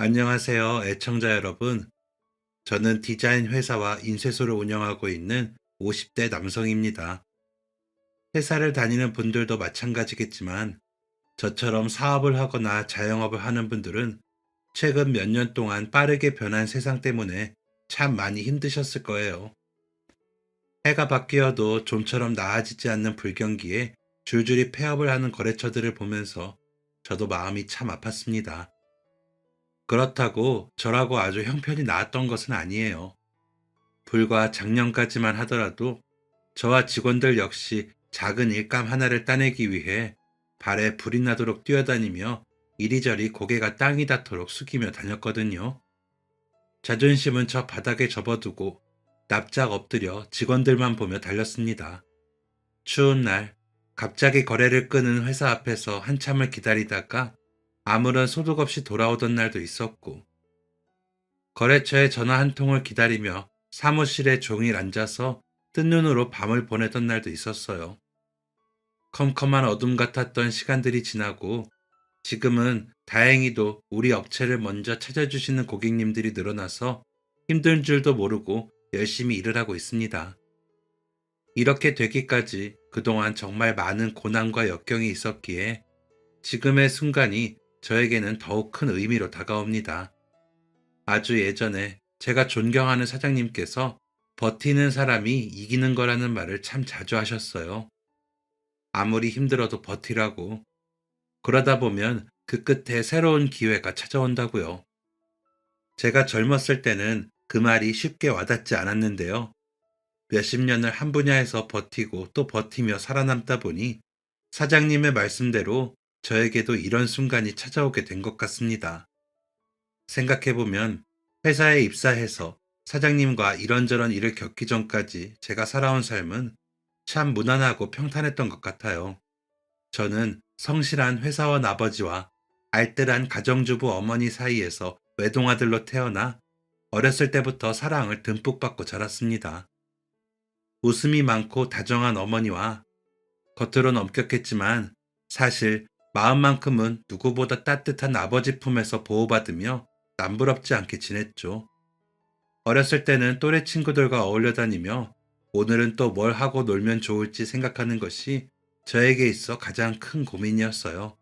안녕하세요, 애청자 여러분. 저는 디자인 회사와 인쇄소를 운영하고 있는 50대 남성입니다. 회사를 다니는 분들도 마찬가지겠지만, 저처럼 사업을 하거나 자영업을 하는 분들은 최근 몇 년 동안 빠르게 변한 세상 때문에 참 많이 힘드셨을 거예요. 해가 바뀌어도 좀처럼 나아지지 않는 불경기에 줄줄이 폐업을 하는 거래처들을 보면서 저도 마음이 참 아팠습니다. 그렇다고 저라고 아주 형편이 나았던 것은 아니에요. 불과 작년까지만 하더라도 저와 직원들 역시 작은 일감 하나를 따내기 위해 발에 불이 나도록 뛰어다니며 이리저리 고개가 땅이 닿도록 숙이며 다녔거든요. 자존심은 저 바닥에 접어두고 납작 엎드려 직원들만 보며 달렸습니다. 추운 날, 갑자기 거래를 끄는 회사 앞에서 한참을 기다리다가 아무런 소득 없이 돌아오던 날도 있었고, 거래처에 전화 한 통을 기다리며 사무실에 종일 앉아서 뜬 눈으로 밤을 보내던 날도 있었어요. 컴컴한 어둠 같았던 시간들이 지나고 지금은 다행히도 우리 업체를 먼저 찾아주시는 고객님들이 늘어나서 힘든 줄도 모르고 열심히 일을 하고 있습니다. 이렇게 되기까지 그동안 정말 많은 고난과 역경이 있었기에 지금의 순간이 저에게는 더욱 큰 의미로 다가옵니다. 아주 예전에 제가 존경하는 사장님께서 버티는 사람이 이기는 거라는 말을 참 자주 하셨어요. 아무리 힘들어도 버티라고. 그러다 보면 그 끝에 새로운 기회가 찾아온다고요. 제가 젊었을 때는 그 말이 쉽게 와닿지 않았는데요. 몇십 년을 한 분야에서 버티고 또 버티며 살아남다 보니 사장님의 말씀대로 저에게도 이런 순간이 찾아오게 된 것 같습니다. 생각해보면 회사에 입사해서 사장님과 이런저런 일을 겪기 전까지 제가 살아온 삶은 참 무난하고 평탄했던 것 같아요. 저는 성실한 회사원 아버지와 알뜰한 가정주부 어머니 사이에서 외동아들로 태어나 어렸을 때부터 사랑을 듬뿍 받고 자랐습니다. 웃음이 많고 다정한 어머니와 겉으론 엄격했지만 사실 마음만큼은 누구보다 따뜻한 아버지 품에서 보호받으며 남부럽지 않게 지냈죠. 어렸을 때는 또래 친구들과 어울려 다니며 오늘은 또 뭘 하고 놀면 좋을지 생각하는 것이 저에게 있어 가장 큰 고민이었어요.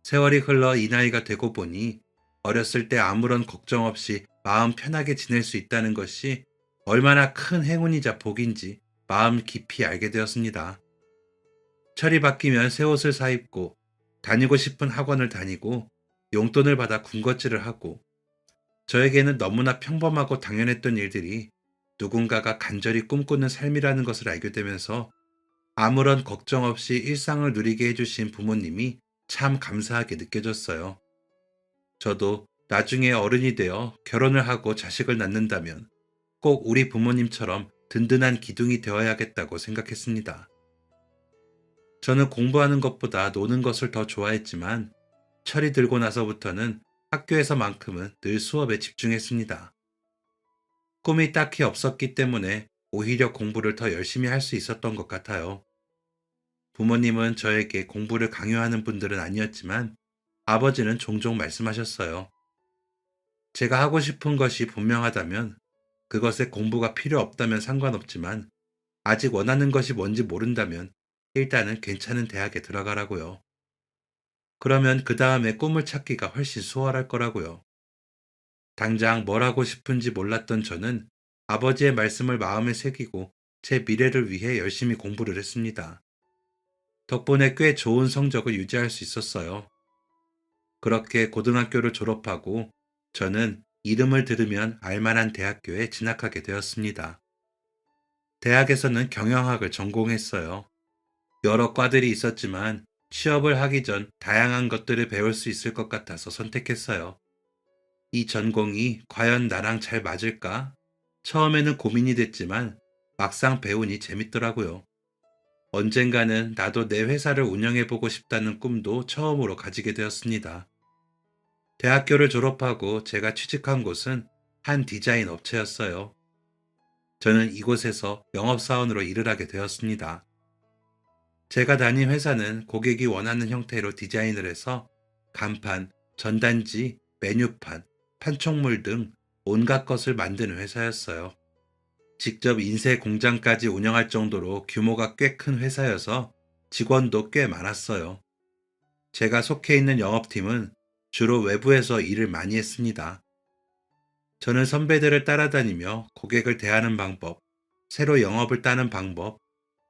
세월이 흘러 이 나이가 되고 보니 어렸을 때 아무런 걱정 없이 마음 편하게 지낼 수 있다는 것이 얼마나 큰 행운이자 복인지 마음 깊이 알게 되었습니다. 철이 바뀌면 새 옷을 사입고 다니고 싶은 학원을 다니고 용돈을 받아 군것질을 하고 저에게는 너무나 평범하고 당연했던 일들이 누군가가 간절히 꿈꾸는 삶이라는 것을 알게 되면서 아무런 걱정 없이 일상을 누리게 해주신 부모님이 참 감사하게 느껴졌어요. 저도 나중에 어른이 되어 결혼을 하고 자식을 낳는다면 꼭 우리 부모님처럼 든든한 기둥이 되어야겠다고 생각했습니다. 저는 공부하는 것보다 노는 것을 더 좋아했지만 철이 들고 나서부터는 학교에서만큼은 늘 수업에 집중했습니다. 꿈이 딱히 없었기 때문에 오히려 공부를 더 열심히 할 수 있었던 것 같아요. 부모님은 저에게 공부를 강요하는 분들은 아니었지만 아버지는 종종 말씀하셨어요. 제가 하고 싶은 것이 분명하다면 그것에 공부가 필요 없다면 상관없지만 아직 원하는 것이 뭔지 모른다면 일단은 괜찮은 대학에 들어가라고요. 그러면 그 다음에 꿈을 찾기가 훨씬 수월할 거라고요. 당장 뭘 하고 싶은지 몰랐던 저는 아버지의 말씀을 마음에 새기고 제 미래를 위해 열심히 공부를 했습니다. 덕분에 꽤 좋은 성적을 유지할 수 있었어요. 그렇게 고등학교를 졸업하고 저는 이름을 들으면 알만한 대학교에 진학하게 되었습니다. 대학에서는 경영학을 전공했어요. 여러 과들이 있었지만 취업을 하기 전 다양한 것들을 배울 수 있을 것 같아서 선택했어요. 이 전공이 과연 나랑 잘 맞을까? 처음에는 고민이 됐지만 막상 배우니 재밌더라고요. 언젠가는 나도 내 회사를 운영해보고 싶다는 꿈도 처음으로 가지게 되었습니다. 대학교를 졸업하고 제가 취직한 곳은 한 디자인 업체였어요. 저는 이곳에서 영업사원으로 일을 하게 되었습니다. 제가 다닌 회사는 고객이 원하는 형태로 디자인을 해서 간판, 전단지, 메뉴판, 판촉물 등 온갖 것을 만드는 회사였어요. 직접 인쇄 공장까지 운영할 정도로 규모가 꽤 큰 회사여서 직원도 꽤 많았어요. 제가 속해 있는 영업팀은 주로 외부에서 일을 많이 했습니다. 저는 선배들을 따라다니며 고객을 대하는 방법, 새로 영업을 따는 방법,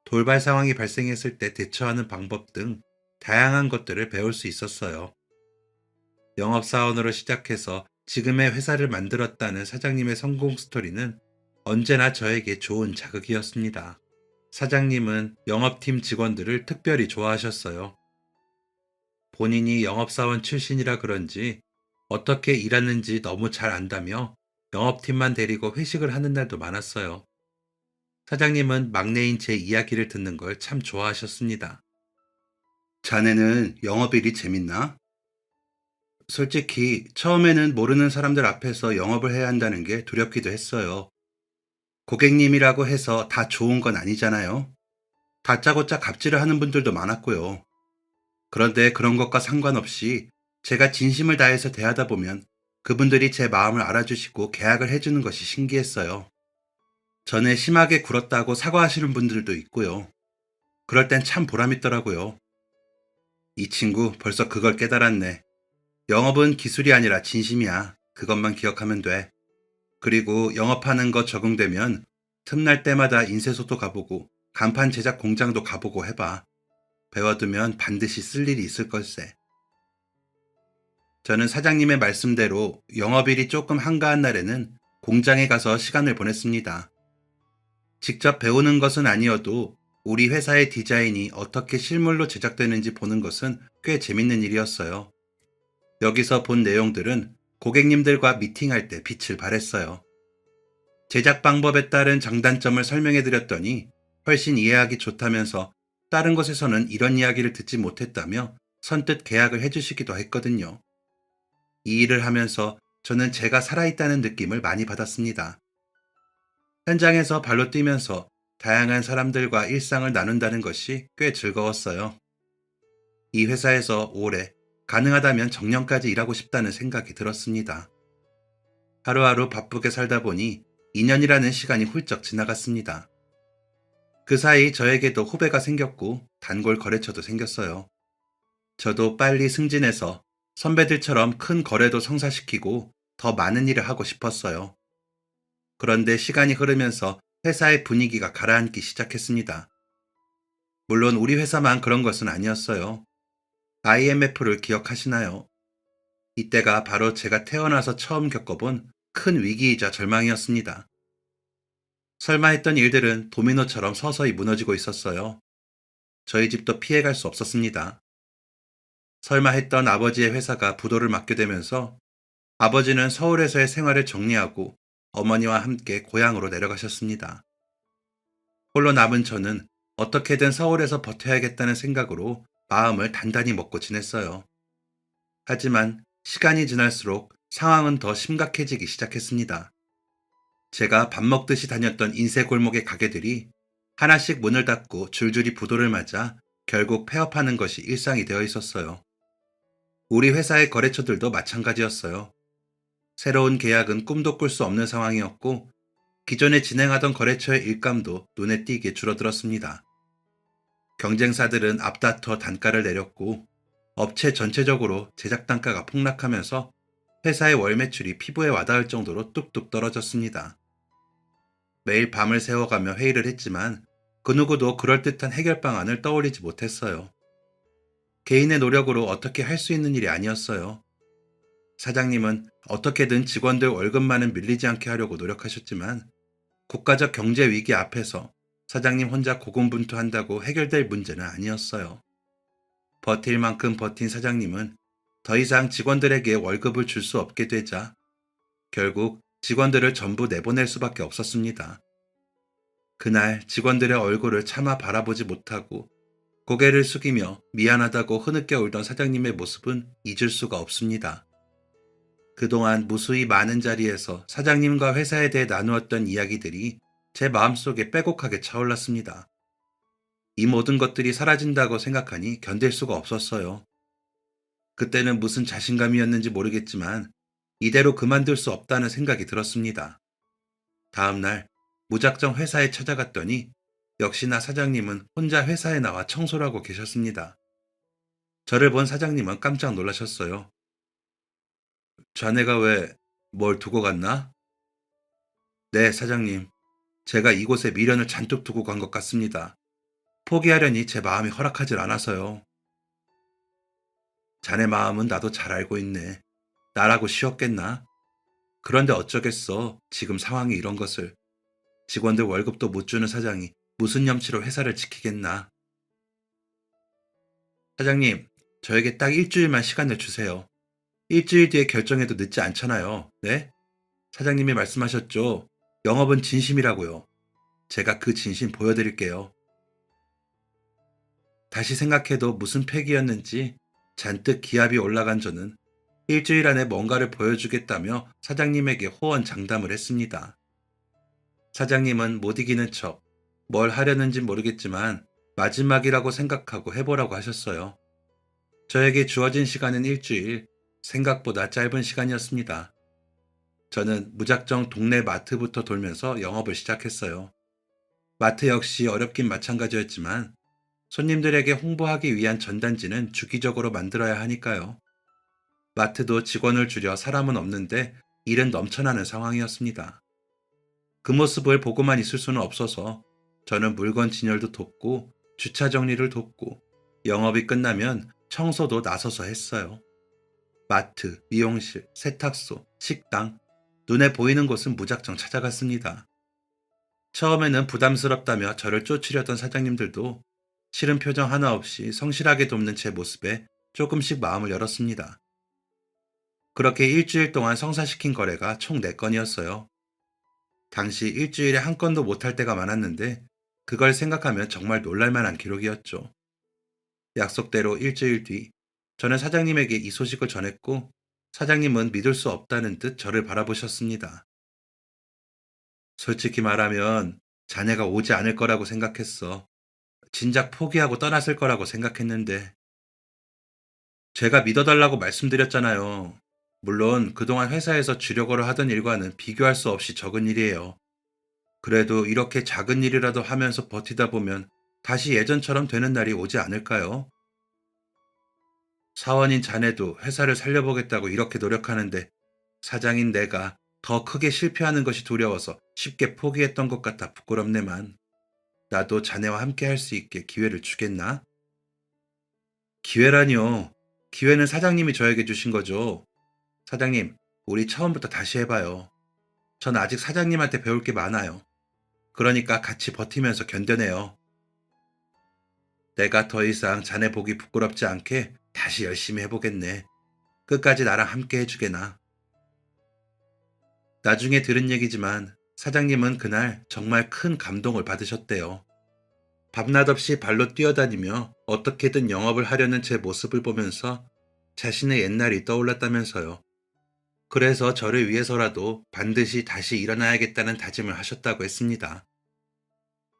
돌발 상황이 발생했을 때 대처하는 방법 등 다양한 것들을 배울 수 있었어요. 영업사원으로 시작해서 지금의 회사를 만들었다는 사장님의 성공 스토리는 언제나 저에게 좋은 자극이었습니다. 사장님은 영업팀 직원들을 특별히 좋아하셨어요. 본인이 영업사원 출신이라 그런지 어떻게 일하는지 너무 잘 안다며 영업팀만 데리고 회식을 하는 날도 많았어요. 사장님은 막내인 제 이야기를 듣는 걸 참 좋아하셨습니다. 자네는 영업일이 재밌나? 솔직히 처음에는 모르는 사람들 앞에서 영업을 해야 한다는 게 두렵기도 했어요. 고객님이라고 해서 다 좋은 건 아니잖아요. 다짜고짜 갑질을 하는 분들도 많았고요. 그런데 그런 것과 상관없이 제가 진심을 다해서 대하다 보면 그분들이 제 마음을 알아주시고 계약을 해주는 것이 신기했어요. 전에 심하게 굴었다고 사과하시는 분들도 있고요. 그럴 땐 참 보람있더라고요. 이 친구 벌써 그걸 깨달았네. 영업은 기술이 아니라 진심이야. 그것만 기억하면 돼. 그리고 영업하는 거 적응되면 틈날 때마다 인쇄소도 가보고 간판 제작 공장도 가보고 해봐. 배워두면 반드시 쓸 일이 있을 걸세. 저는 사장님의 말씀대로 영업일이 조금 한가한 날에는 공장에 가서 시간을 보냈습니다. 직접 배우는 것은 아니어도 우리 회사의 디자인이 어떻게 실물로 제작되는지 보는 것은 꽤 재밌는 일이었어요. 여기서 본 내용들은 고객님들과 미팅할 때 빛을 발했어요. 제작 방법에 따른 장단점을 설명해 드렸더니 훨씬 이해하기 좋다면서 다른 곳에서는 이런 이야기를 듣지 못했다며 선뜻 계약을 해주시기도 했거든요. 이 일을 하면서 저는 제가 살아있다는 느낌을 많이 받았습니다. 현장에서 발로 뛰면서 다양한 사람들과 일상을 나눈다는 것이 꽤 즐거웠어요. 이 회사에서 오래, 가능하다면 정년까지 일하고 싶다는 생각이 들었습니다. 하루하루 바쁘게 살다 보니 2년이라는 시간이 훌쩍 지나갔습니다. 그 사이 저에게도 후배가 생겼고 단골 거래처도 생겼어요. 저도 빨리 승진해서 선배들처럼 큰 거래도 성사시키고 더 많은 일을 하고 싶었어요. 그런데 시간이 흐르면서 회사의 분위기가 가라앉기 시작했습니다. 물론 우리 회사만 그런 것은 아니었어요. IMF를 기억하시나요? 이때가 바로 제가 태어나서 처음 겪어본 큰 위기이자 절망이었습니다. 설마 했던 일들은 도미노처럼 서서히 무너지고 있었어요. 저희 집도 피해갈 수 없었습니다. 설마 했던 아버지의 회사가 부도를 맞게 되면서 아버지는 서울에서의 생활을 정리하고 어머니와 함께 고향으로 내려가셨습니다. 홀로 남은 저는 어떻게든 서울에서 버텨야겠다는 생각으로 마음을 단단히 먹고 지냈어요. 하지만 시간이 지날수록 상황은 더 심각해지기 시작했습니다. 제가 밥 먹듯이 다녔던 인쇄 골목의 가게들이 하나씩 문을 닫고 줄줄이 부도를 맞아 결국 폐업하는 것이 일상이 되어 있었어요. 우리 회사의 거래처들도 마찬가지였어요. 새로운 계약은 꿈도 꿀 수 없는 상황이었고 기존에 진행하던 거래처의 일감도 눈에 띄게 줄어들었습니다. 경쟁사들은 앞다퉈 단가를 내렸고 업체 전체적으로 제작 단가가 폭락하면서 회사의 월 매출이 피부에 와닿을 정도로 뚝뚝 떨어졌습니다. 매일 밤을 새워가며 회의를 했지만 그 누구도 그럴듯한 해결 방안을 떠올리지 못했어요. 개인의 노력으로 어떻게 할 수 있는 일이 아니었어요. 사장님은 어떻게든 직원들 월급만은 밀리지 않게 하려고 노력하셨지만 국가적 경제 위기 앞에서 사장님 혼자 고군분투한다고 해결될 문제는 아니었어요. 버틸 만큼 버틴 사장님은 더 이상 직원들에게 월급을 줄 수 없게 되자 결국 직원들을 전부 내보낼 수밖에 없었습니다. 그날 직원들의 얼굴을 차마 바라보지 못하고 고개를 숙이며 미안하다고 흐느껴 울던 사장님의 모습은 잊을 수가 없습니다. 그동안 무수히 많은 자리에서 사장님과 회사에 대해 나누었던 이야기들이 제 마음속에 빼곡하게 차올랐습니다. 이 모든 것들이 사라진다고 생각하니 견딜 수가 없었어요. 그때는 무슨 자신감이었는지 모르겠지만 이대로 그만둘 수 없다는 생각이 들었습니다. 다음 날 무작정 회사에 찾아갔더니 역시나 사장님은 혼자 회사에 나와 청소를 하고 계셨습니다. 저를 본 사장님은 깜짝 놀라셨어요. 자네가 왜 뭘 두고 갔나? 네, 사장님. 제가 이곳에 미련을 잔뜩 두고 간 것 같습니다. 포기하려니 제 마음이 허락하질 않아서요. 자네 마음은 나도 잘 알고 있네. 나라고 쉬웠겠나? 그런데 어쩌겠어. 지금 상황이 이런 것을. 직원들 월급도 못 주는 사장이 무슨 염치로 회사를 지키겠나? 사장님, 저에게 딱 일주일만 시간을 주세요. 일주일 뒤에 결정해도 늦지 않잖아요. 네? 사장님이 말씀하셨죠. 영업은 진심이라고요. 제가 그 진심 보여드릴게요. 다시 생각해도 무슨 패기였는지 잔뜩 기압이 올라간 저는 일주일 안에 뭔가를 보여주겠다며 사장님에게 호언장담을 했습니다. 사장님은 못 이기는 척, 뭘 하려는지 모르겠지만 마지막이라고 생각하고 해보라고 하셨어요. 저에게 주어진 시간은 일주일, 생각보다 짧은 시간이었습니다. 저는 무작정 동네 마트부터 돌면서 영업을 시작했어요. 마트 역시 어렵긴 마찬가지였지만 손님들에게 홍보하기 위한 전단지는 주기적으로 만들어야 하니까요. 마트도 직원을 줄여 사람은 없는데 일은 넘쳐나는 상황이었습니다. 그 모습을 보고만 있을 수는 없어서 저는 물건 진열도 돕고 주차 정리를 돕고 영업이 끝나면 청소도 나서서 했어요. 마트, 미용실, 세탁소, 식당, 눈에 보이는 곳은 무작정 찾아갔습니다. 처음에는 부담스럽다며 저를 쫓으려던 사장님들도 싫은 표정 하나 없이 성실하게 돕는 제 모습에 조금씩 마음을 열었습니다. 그렇게 일주일 동안 성사시킨 거래가 총 4건이었어요. 당시 일주일에 한 건도 못할 때가 많았는데 그걸 생각하면 정말 놀랄만한 기록이었죠. 약속대로 일주일 뒤 저는 사장님에게 이 소식을 전했고 사장님은 믿을 수 없다는 듯 저를 바라보셨습니다. 솔직히 말하면 자네가 오지 않을 거라고 생각했어. 진작 포기하고 떠났을 거라고 생각했는데 제가 믿어달라고 말씀드렸잖아요. 물론 그동안 회사에서 주력으로 하던 일과는 비교할 수 없이 적은 일이에요. 그래도 이렇게 작은 일이라도 하면서 버티다 보면 다시 예전처럼 되는 날이 오지 않을까요? 사원인 자네도 회사를 살려보겠다고 이렇게 노력하는데 사장인 내가 더 크게 실패하는 것이 두려워서 쉽게 포기했던 것 같아 부끄럽네만. 나도 자네와 함께 할 수 있게 기회를 주겠나? 기회라니요. 기회는 사장님이 저에게 주신 거죠. 사장님, 우리 처음부터 다시 해봐요. 전 아직 사장님한테 배울 게 많아요. 그러니까 같이 버티면서 견뎌내요. 내가 더 이상 자네 보기 부끄럽지 않게 다시 열심히 해보겠네. 끝까지 나랑 함께 해주게나. 나중에 들은 얘기지만 사장님은 그날 정말 큰 감동을 받으셨대요. 밤낮 없이 발로 뛰어다니며 어떻게든 영업을 하려는 제 모습을 보면서 자신의 옛날이 떠올랐다면서요. 그래서 저를 위해서라도 반드시 다시 일어나야겠다는 다짐을 하셨다고 했습니다.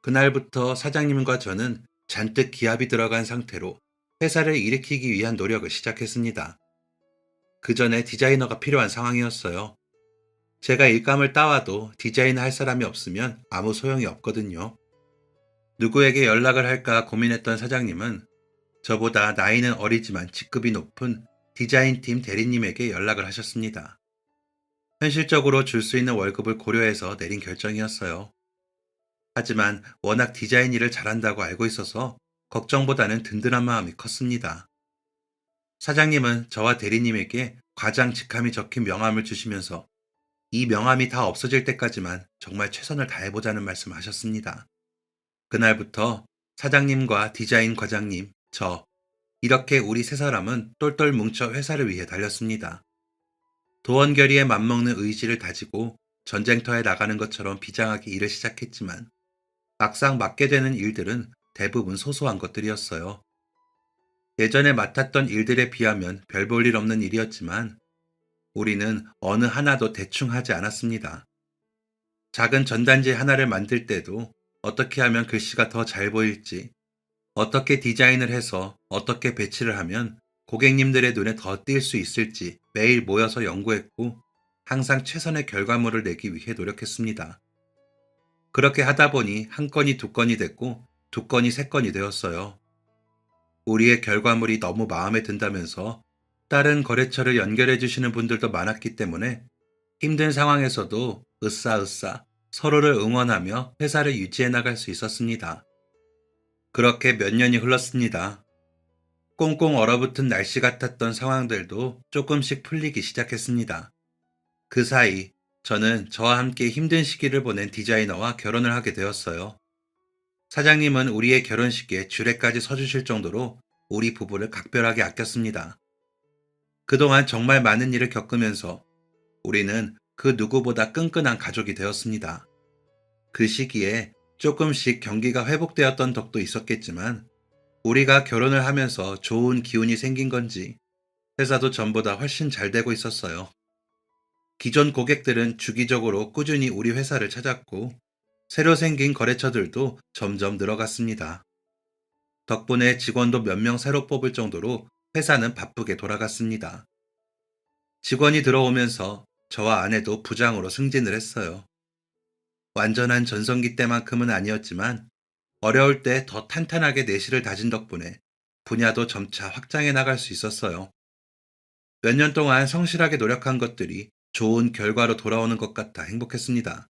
그날부터 사장님과 저는 잔뜩 기압이 들어간 상태로 회사를 일으키기 위한 노력을 시작했습니다. 그 전에 디자이너가 필요한 상황이었어요. 제가 일감을 따와도 디자인할 사람이 없으면 아무 소용이 없거든요. 누구에게 연락을 할까 고민했던 사장님은 저보다 나이는 어리지만 직급이 높은 디자인팀 대리님에게 연락을 하셨습니다. 현실적으로 줄 수 있는 월급을 고려해서 내린 결정이었어요. 하지만 워낙 디자인 일을 잘한다고 알고 있어서 걱정보다는 든든한 마음이 컸습니다. 사장님은 저와 대리님에게 과장 직함이 적힌 명함을 주시면서 이 명함이 다 없어질 때까지만 정말 최선을 다해보자는 말씀을 하셨습니다. 그날부터 사장님과 디자인 과장님, 저, 이렇게 우리 세 사람은 똘똘 뭉쳐 회사를 위해 달렸습니다. 도원결의에 맞먹는 의지를 다지고 전쟁터에 나가는 것처럼 비장하게 일을 시작했지만 막상 맡게 되는 일들은 대부분 소소한 것들이었어요. 예전에 맡았던 일들에 비하면 별 볼 일 없는 일이었지만 우리는 어느 하나도 대충 하지 않았습니다. 작은 전단지 하나를 만들 때도 어떻게 하면 글씨가 더 잘 보일지, 어떻게 디자인을 해서 어떻게 배치를 하면 고객님들의 눈에 더 띌 수 있을지 매일 모여서 연구했고 항상 최선의 결과물을 내기 위해 노력했습니다. 그렇게 하다 보니 한 건이 두 건이 됐고 두 건이 세 건이 되었어요. 우리의 결과물이 너무 마음에 든다면서 다른 거래처를 연결해 주시는 분들도 많았기 때문에 힘든 상황에서도 으쌰으쌰 서로를 응원하며 회사를 유지해 나갈 수 있었습니다. 그렇게 몇 년이 흘렀습니다. 꽁꽁 얼어붙은 날씨 같았던 상황들도 조금씩 풀리기 시작했습니다. 그 사이 저는 저와 함께 힘든 시기를 보낸 디자이너와 결혼을 하게 되었어요. 사장님은 우리의 결혼식에 주례까지 서주실 정도로 우리 부부를 각별하게 아꼈습니다. 그동안 정말 많은 일을 겪으면서 우리는 그 누구보다 끈끈한 가족이 되었습니다. 그 시기에 조금씩 경기가 회복되었던 덕도 있었겠지만 우리가 결혼을 하면서 좋은 기운이 생긴 건지 회사도 전보다 훨씬 잘 되고 있었어요. 기존 고객들은 주기적으로 꾸준히 우리 회사를 찾았고 새로 생긴 거래처들도 점점 늘어갔습니다. 덕분에 직원도 몇 명 새로 뽑을 정도로 회사는 바쁘게 돌아갔습니다. 직원이 들어오면서 저와 아내도 부장으로 승진을 했어요. 완전한 전성기 때만큼은 아니었지만 어려울 때 더 탄탄하게 내실을 다진 덕분에 분야도 점차 확장해 나갈 수 있었어요. 몇 년 동안 성실하게 노력한 것들이 좋은 결과로 돌아오는 것 같아 행복했습니다.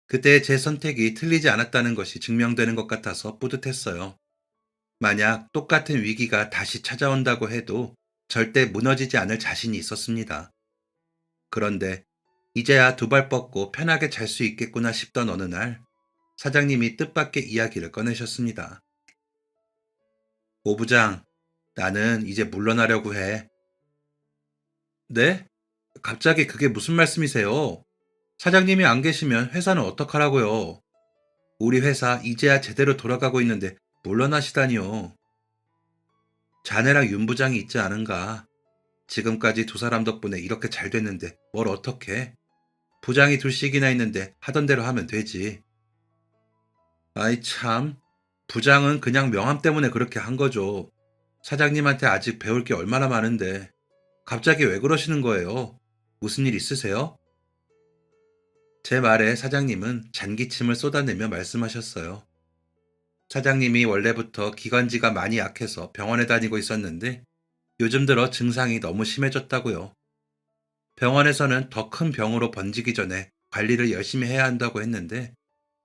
그때 제 선택이 틀리지 않았다는 것이 증명되는 것 같아서 뿌듯했어요. 만약 똑같은 위기가 다시 찾아온다고 해도 절대 무너지지 않을 자신이 있었습니다. 그런데 이제야 두 발 뻗고 편하게 잘 수 있겠구나 싶던 어느 날 사장님이 뜻밖의 이야기를 꺼내셨습니다. 오 부장, 나는 이제 물러나려고 해. 네? 갑자기 그게 무슨 말씀이세요? 사장님이 안 계시면 회사는 어떡하라고요? 우리 회사 이제야 제대로 돌아가고 있는데 물러나시다니요. 자네랑 윤 부장이 있지 않은가? 지금까지 두 사람 덕분에 이렇게 잘 됐는데 뭘 어떡해? 부장이 둘씩이나 있는데 하던 대로 하면 되지. 아이 참, 부장은 그냥 명함 때문에 그렇게 한 거죠. 사장님한테 아직 배울 게 얼마나 많은데 갑자기 왜 그러시는 거예요? 무슨 일 있으세요? 제 말에 사장님은 잔기침을 쏟아내며 말씀하셨어요. 사장님이 원래부터 기관지가 많이 약해서 병원에 다니고 있었는데 요즘 들어 증상이 너무 심해졌다고요. 병원에서는 더 큰 병으로 번지기 전에 관리를 열심히 해야 한다고 했는데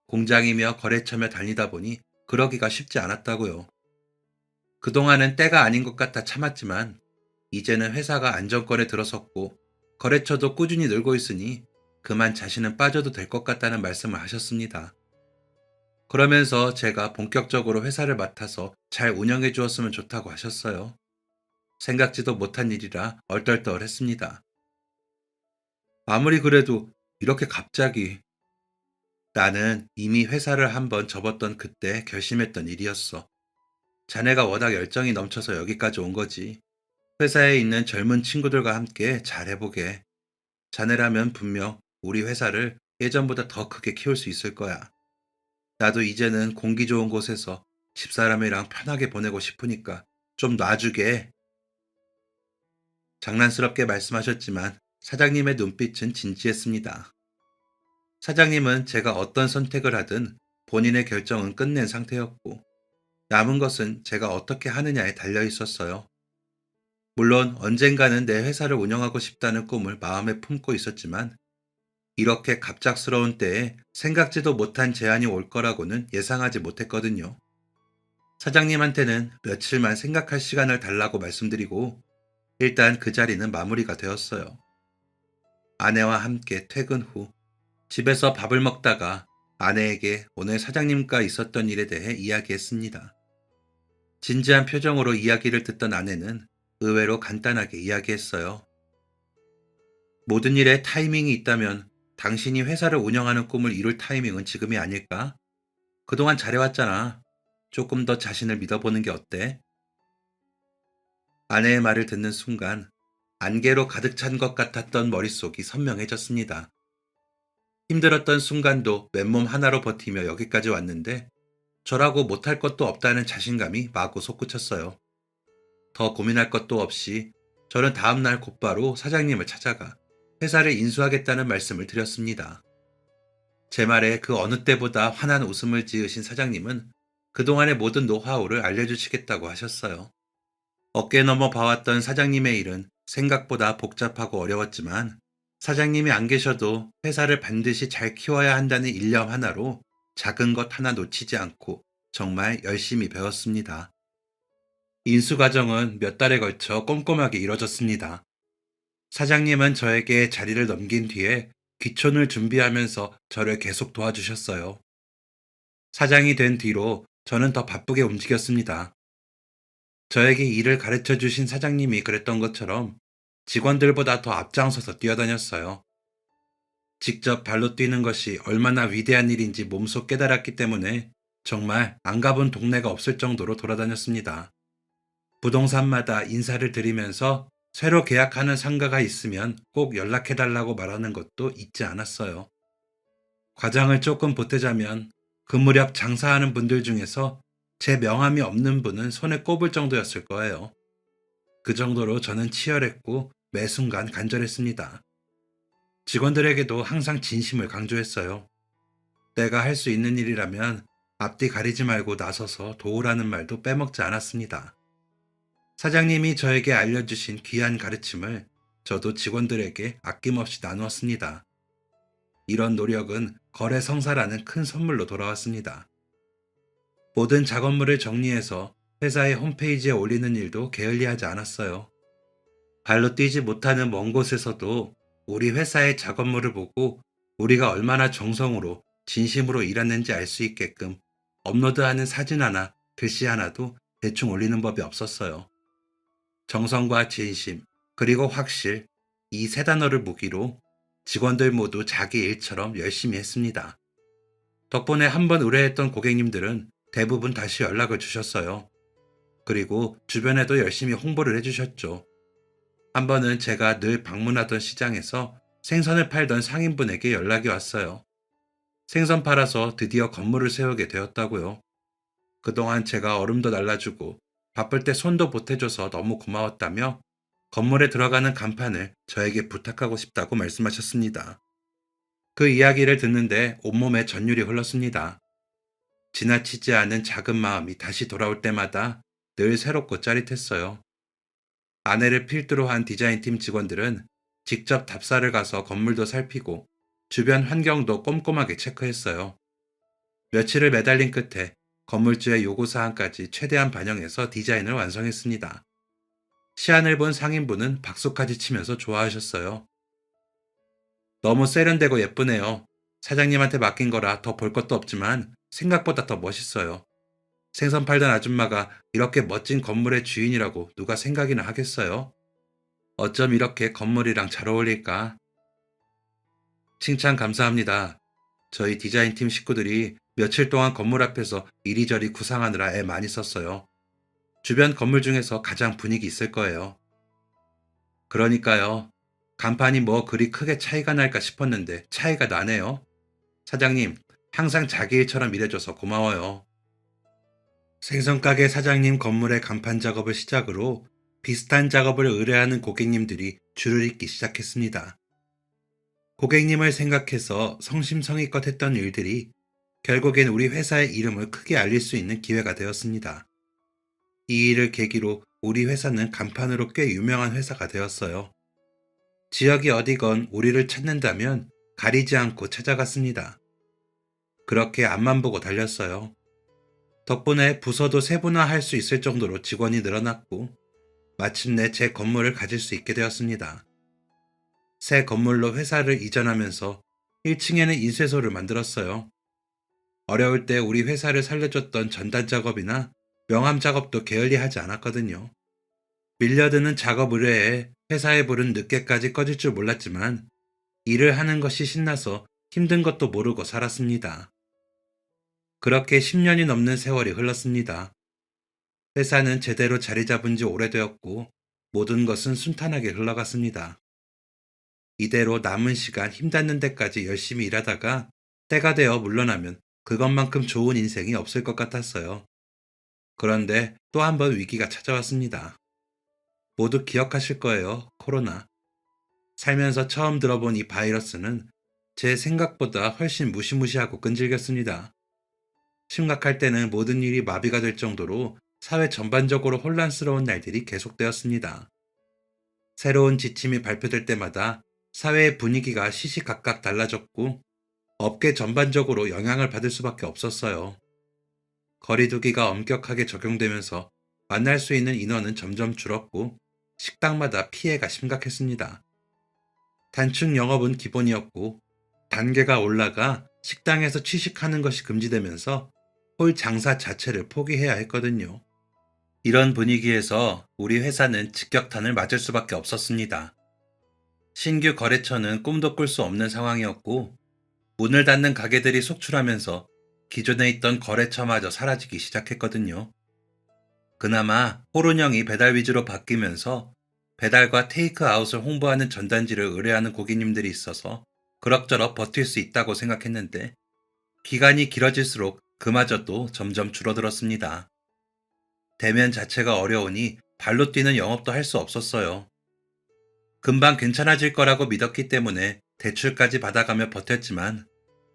공장이며 거래처며 다니다 보니 그러기가 쉽지 않았다고요. 그동안은 때가 아닌 것 같아 참았지만 이제는 회사가 안정권에 들어섰고 거래처도 꾸준히 늘고 있으니 그만 자신은 빠져도 될 것 같다는 말씀을 하셨습니다. 그러면서 제가 본격적으로 회사를 맡아서 잘 운영해 주었으면 좋다고 하셨어요. 생각지도 못한 일이라 얼떨떨했습니다. 아무리 그래도 이렇게 갑자기 나는 이미 회사를 한번 접었던 그때 결심했던 일이었어. 자네가 워낙 열정이 넘쳐서 여기까지 온 거지. 회사에 있는 젊은 친구들과 함께 잘해보게. 자네라면 분명 우리 회사를 예전보다 더 크게 키울 수 있을 거야. 나도 이제는 공기 좋은 곳에서 집사람이랑 편하게 보내고 싶으니까 좀 놔주게. 장난스럽게 말씀하셨지만 사장님의 눈빛은 진지했습니다. 사장님은 제가 어떤 선택을 하든 본인의 결정은 끝낸 상태였고 남은 것은 제가 어떻게 하느냐에 달려 있었어요. 물론 언젠가는 내 회사를 운영하고 싶다는 꿈을 마음에 품고 있었지만 이렇게 갑작스러운 때에 생각지도 못한 제안이 올 거라고는 예상하지 못했거든요. 사장님한테는 며칠만 생각할 시간을 달라고 말씀드리고 일단 그 자리는 마무리가 되었어요. 아내와 함께 퇴근 후 집에서 밥을 먹다가 아내에게 오늘 사장님과 있었던 일에 대해 이야기했습니다. 진지한 표정으로 이야기를 듣던 아내는 의외로 간단하게 이야기했어요. 모든 일에 타이밍이 있다면 당신이 회사를 운영하는 꿈을 이룰 타이밍은 지금이 아닐까? 그동안 잘해왔잖아. 조금 더 자신을 믿어보는 게 어때? 아내의 말을 듣는 순간 안개로 가득 찬 것 같았던 머릿속이 선명해졌습니다. 힘들었던 순간도 맨몸 하나로 버티며 여기까지 왔는데 저라고 못할 것도 없다는 자신감이 마구 솟구쳤어요. 더 고민할 것도 없이 저는 다음날 곧바로 사장님을 찾아가 회사를 인수하겠다는 말씀을 드렸습니다. 제 말에 그 어느 때보다 환한 웃음을 지으신 사장님은 그동안의 모든 노하우를 알려주시겠다고 하셨어요. 어깨 넘어 봐왔던 사장님의 일은 생각보다 복잡하고 어려웠지만 사장님이 안 계셔도 회사를 반드시 잘 키워야 한다는 일념 하나로 작은 것 하나 놓치지 않고 정말 열심히 배웠습니다. 인수 과정은 몇 달에 걸쳐 꼼꼼하게 이뤄졌습니다. 사장님은 저에게 자리를 넘긴 뒤에 귀촌을 준비하면서 저를 계속 도와주셨어요. 사장이 된 뒤로 저는 더 바쁘게 움직였습니다. 저에게 일을 가르쳐 주신 사장님이 그랬던 것처럼 직원들보다 더 앞장서서 뛰어다녔어요. 직접 발로 뛰는 것이 얼마나 위대한 일인지 몸소 깨달았기 때문에 정말 안 가본 동네가 없을 정도로 돌아다녔습니다. 부동산마다 인사를 드리면서 새로 계약하는 상가가 있으면 꼭 연락해달라고 말하는 것도 잊지 않았어요. 과장을 조금 보태자면 그 무렵 장사하는 분들 중에서 제 명함이 없는 분은 손에 꼽을 정도였을 거예요. 그 정도로 저는 치열했고 매 순간 간절했습니다. 직원들에게도 항상 진심을 강조했어요. 내가 할 수 있는 일이라면 앞뒤 가리지 말고 나서서 도우라는 말도 빼먹지 않았습니다. 사장님이 저에게 알려주신 귀한 가르침을 저도 직원들에게 아낌없이 나누었습니다. 이런 노력은 거래 성사라는 큰 선물로 돌아왔습니다. 모든 작업물을 정리해서 회사의 홈페이지에 올리는 일도 게을리하지 않았어요. 발로 뛰지 못하는 먼 곳에서도 우리 회사의 작업물을 보고 우리가 얼마나 정성으로 진심으로 일했는지 알 수 있게끔 업로드하는 사진 하나, 글씨 하나도 대충 올리는 법이 없었어요. 정성과 진심, 그리고 확실, 이 세 단어를 무기로 직원들 모두 자기 일처럼 열심히 했습니다. 덕분에 한 번 의뢰했던 고객님들은 대부분 다시 연락을 주셨어요. 그리고 주변에도 열심히 홍보를 해주셨죠. 한 번은 제가 늘 방문하던 시장에서 생선을 팔던 상인분에게 연락이 왔어요. 생선 팔아서 드디어 건물을 세우게 되었다고요. 그동안 제가 얼음도 날라주고 바쁠 때 손도 보태줘서 너무 고마웠다며 건물에 들어가는 간판을 저에게 부탁하고 싶다고 말씀하셨습니다. 그 이야기를 듣는데 온몸에 전율이 흘렀습니다. 지나치지 않은 작은 마음이 다시 돌아올 때마다 늘 새롭고 짜릿했어요. 아내를 필두로 한 디자인팀 직원들은 직접 답사를 가서 건물도 살피고 주변 환경도 꼼꼼하게 체크했어요. 며칠을 매달린 끝에 건물주의 요구사항까지 최대한 반영해서 디자인을 완성했습니다. 시안을 본 상인분은 박수까지 치면서 좋아하셨어요. 너무 세련되고 예쁘네요. 사장님한테 맡긴 거라 더 볼 것도 없지만 생각보다 더 멋있어요. 생선 팔던 아줌마가 이렇게 멋진 건물의 주인이라고 누가 생각이나 하겠어요? 어쩜 이렇게 건물이랑 잘 어울릴까? 칭찬 감사합니다. 저희 디자인팀 식구들이 며칠 동안 건물 앞에서 이리저리 구상하느라 애 많이 썼어요. 주변 건물 중에서 가장 분위기 있을 거예요. 그러니까요. 간판이 뭐 그리 크게 차이가 날까 싶었는데 차이가 나네요. 사장님, 항상 자기 일처럼 일해줘서 고마워요. 생선가게 사장님 건물의 간판 작업을 시작으로 비슷한 작업을 의뢰하는 고객님들이 줄을 잇기 시작했습니다. 고객님을 생각해서 성심성의껏 했던 일들이 결국엔 우리 회사의 이름을 크게 알릴 수 있는 기회가 되었습니다. 이 일을 계기로 우리 회사는 간판으로 꽤 유명한 회사가 되었어요. 지역이 어디건 우리를 찾는다면 가리지 않고 찾아갔습니다. 그렇게 앞만 보고 달렸어요. 덕분에 부서도 세분화할 수 있을 정도로 직원이 늘어났고 마침내 제 건물을 가질 수 있게 되었습니다. 새 건물로 회사를 이전하면서 1층에는 인쇄소를 만들었어요. 어려울 때 우리 회사를 살려줬던 전단 작업이나 명함 작업도 게을리하지 않았거든요. 밀려드는 작업 의뢰에 회사의 불은 늦게까지 꺼질 줄 몰랐지만 일을 하는 것이 신나서 힘든 것도 모르고 살았습니다. 그렇게 10년이 넘는 세월이 흘렀습니다. 회사는 제대로 자리 잡은 지 오래되었고 모든 것은 순탄하게 흘러갔습니다. 이대로 남은 시간 힘닿는 데까지 열심히 일하다가 때가 되어 물러나면 그것만큼 좋은 인생이 없을 것 같았어요. 그런데 또 한 번 위기가 찾아왔습니다. 모두 기억하실 거예요. 코로나. 살면서 처음 들어본 이 바이러스는 제 생각보다 훨씬 무시무시하고 끈질겼습니다. 심각할 때는 모든 일이 마비가 될 정도로 사회 전반적으로 혼란스러운 날들이 계속되었습니다. 새로운 지침이 발표될 때마다 사회의 분위기가 시시각각 달라졌고 업계 전반적으로 영향을 받을 수밖에 없었어요. 거리두기가 엄격하게 적용되면서 만날 수 있는 인원은 점점 줄었고 식당마다 피해가 심각했습니다. 단축 영업은 기본이었고 단계가 올라가 식당에서 취식하는 것이 금지되면서 홀 장사 자체를 포기해야 했거든요. 이런 분위기에서 우리 회사는 직격탄을 맞을 수밖에 없었습니다. 신규 거래처는 꿈도 꿀 수 없는 상황이었고 문을 닫는 가게들이 속출하면서 기존에 있던 거래처마저 사라지기 시작했거든요. 그나마 호른형이 배달 위주로 바뀌면서 배달과 테이크아웃을 홍보하는 전단지를 의뢰하는 고객님들이 있어서 그럭저럭 버틸 수 있다고 생각했는데 기간이 길어질수록 그마저도 점점 줄어들었습니다. 대면 자체가 어려우니 발로 뛰는 영업도 할 수 없었어요. 금방 괜찮아질 거라고 믿었기 때문에 대출까지 받아가며 버텼지만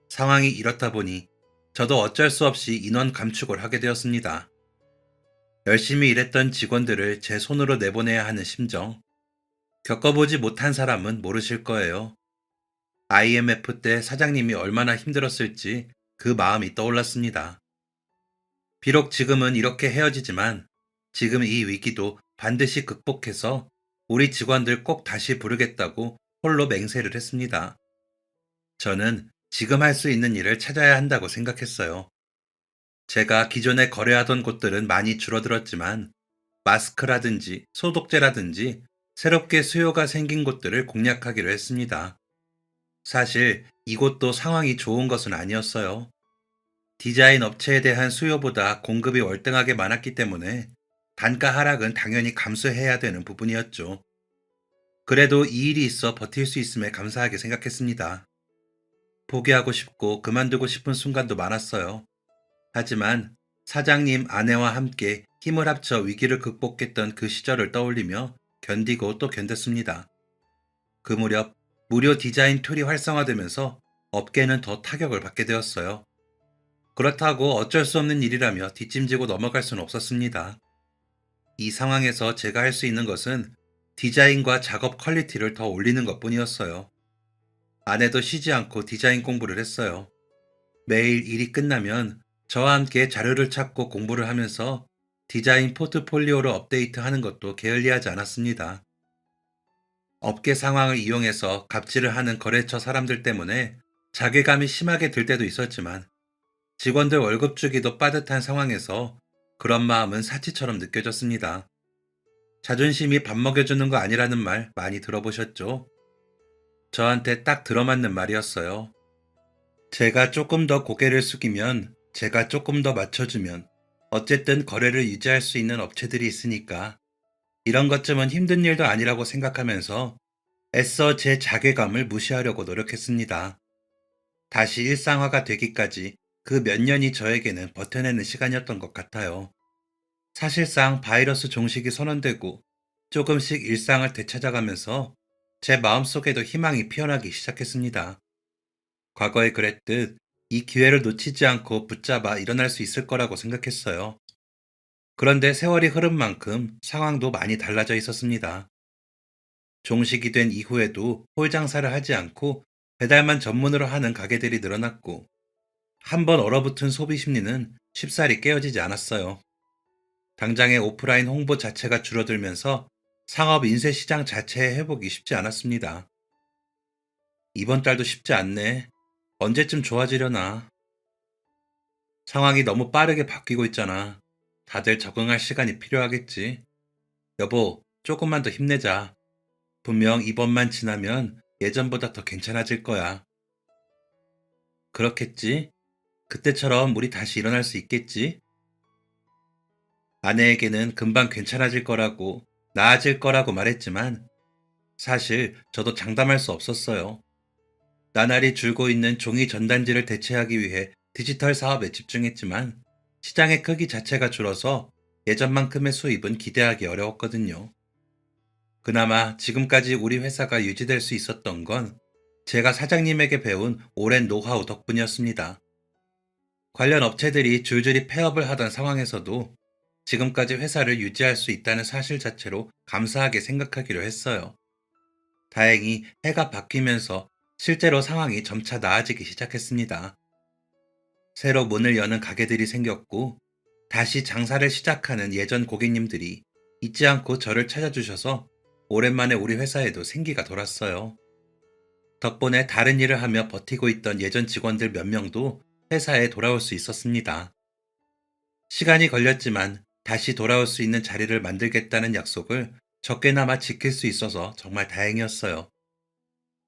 상황이 이렇다 보니 저도 어쩔 수 없이 인원 감축을 하게 되었습니다. 열심히 일했던 직원들을 제 손으로 내보내야 하는 심정. 겪어보지 못한 사람은 모르실 거예요. IMF 때 사장님이 얼마나 힘들었을지 그 마음이 떠올랐습니다. 비록 지금은 이렇게 헤어지지만 지금 이 위기도 반드시 극복해서 우리 직원들 꼭 다시 부르겠다고 홀로 맹세를 했습니다. 저는 지금 할 수 있는 일을 찾아야 한다고 생각했어요. 제가 기존에 거래하던 곳들은 많이 줄어들었지만 마스크라든지 소독제라든지 새롭게 수요가 생긴 곳들을 공략하기로 했습니다. 사실 이곳도 상황이 좋은 것은 아니었어요. 디자인 업체에 대한 수요보다 공급이 월등하게 많았기 때문에 단가 하락은 당연히 감수해야 되는 부분이었죠. 그래도 이 일이 있어 버틸 수 있음에 감사하게 생각했습니다. 포기하고 싶고 그만두고 싶은 순간도 많았어요. 하지만 사장님 아내와 함께 힘을 합쳐 위기를 극복했던 그 시절을 떠올리며 견디고 또 견뎠습니다. 그 무렵 무료 디자인 툴이 활성화되면서 업계는 더 타격을 받게 되었어요. 그렇다고 어쩔 수 없는 일이라며 뒷짐지고 넘어갈 수는 없었습니다. 이 상황에서 제가 할 수 있는 것은 디자인과 작업 퀄리티를 더 올리는 것뿐이었어요. 아내도 쉬지 않고 디자인 공부를 했어요. 매일 일이 끝나면 저와 함께 자료를 찾고 공부를 하면서 디자인 포트폴리오를 업데이트하는 것도 게을리하지 않았습니다. 업계 상황을 이용해서 갑질을 하는 거래처 사람들 때문에 자괴감이 심하게 들 때도 있었지만 직원들 월급 주기도 빠듯한 상황에서 그런 마음은 사치처럼 느껴졌습니다. 자존심이 밥 먹여주는 거 아니라는 말 많이 들어보셨죠? 저한테 딱 들어맞는 말이었어요. 제가 조금 더 고개를 숙이면, 제가 조금 더 맞춰주면, 어쨌든 거래를 유지할 수 있는 업체들이 있으니까 이런 것쯤은 힘든 일도 아니라고 생각하면서 애써 제 자괴감을 무시하려고 노력했습니다. 다시 일상화가 되기까지 그 몇 년이 저에게는 버텨내는 시간이었던 것 같아요. 사실상 바이러스 종식이 선언되고 조금씩 일상을 되찾아가면서 제 마음속에도 희망이 피어나기 시작했습니다. 과거에 그랬듯 이 기회를 놓치지 않고 붙잡아 일어날 수 있을 거라고 생각했어요. 그런데 세월이 흐른 만큼 상황도 많이 달라져 있었습니다. 종식이 된 이후에도 홀 장사를 하지 않고 배달만 전문으로 하는 가게들이 늘어났고 한번 얼어붙은 소비 심리는 쉽사리 깨어지지 않았어요. 당장의 오프라인 홍보 자체가 줄어들면서 상업 인쇄 시장 자체의 회복이 쉽지 않았습니다. 이번 달도 쉽지 않네. 언제쯤 좋아지려나. 상황이 너무 빠르게 바뀌고 있잖아. 다들 적응할 시간이 필요하겠지. 여보, 조금만 더 힘내자. 분명 이번만 지나면 예전보다 더 괜찮아질 거야. 그렇겠지? 그때처럼 우리 다시 일어날 수 있겠지? 아내에게는 금방 괜찮아질 거라고, 나아질 거라고 말했지만 사실 저도 장담할 수 없었어요. 나날이 줄고 있는 종이 전단지를 대체하기 위해 디지털 사업에 집중했지만 시장의 크기 자체가 줄어서 예전만큼의 수입은 기대하기 어려웠거든요. 그나마 지금까지 우리 회사가 유지될 수 있었던 건 제가 사장님에게 배운 오랜 노하우 덕분이었습니다. 관련 업체들이 줄줄이 폐업을 하던 상황에서도 지금까지 회사를 유지할 수 있다는 사실 자체로 감사하게 생각하기로 했어요. 다행히 해가 바뀌면서 실제로 상황이 점차 나아지기 시작했습니다. 새로 문을 여는 가게들이 생겼고, 다시 장사를 시작하는 예전 고객님들이 잊지 않고 저를 찾아주셔서 오랜만에 우리 회사에도 생기가 돌았어요. 덕분에 다른 일을 하며 버티고 있던 예전 직원들 몇 명도 회사에 돌아올 수 있었습니다. 시간이 걸렸지만 다시 돌아올 수 있는 자리를 만들겠다는 약속을 적게나마 지킬 수 있어서 정말 다행이었어요.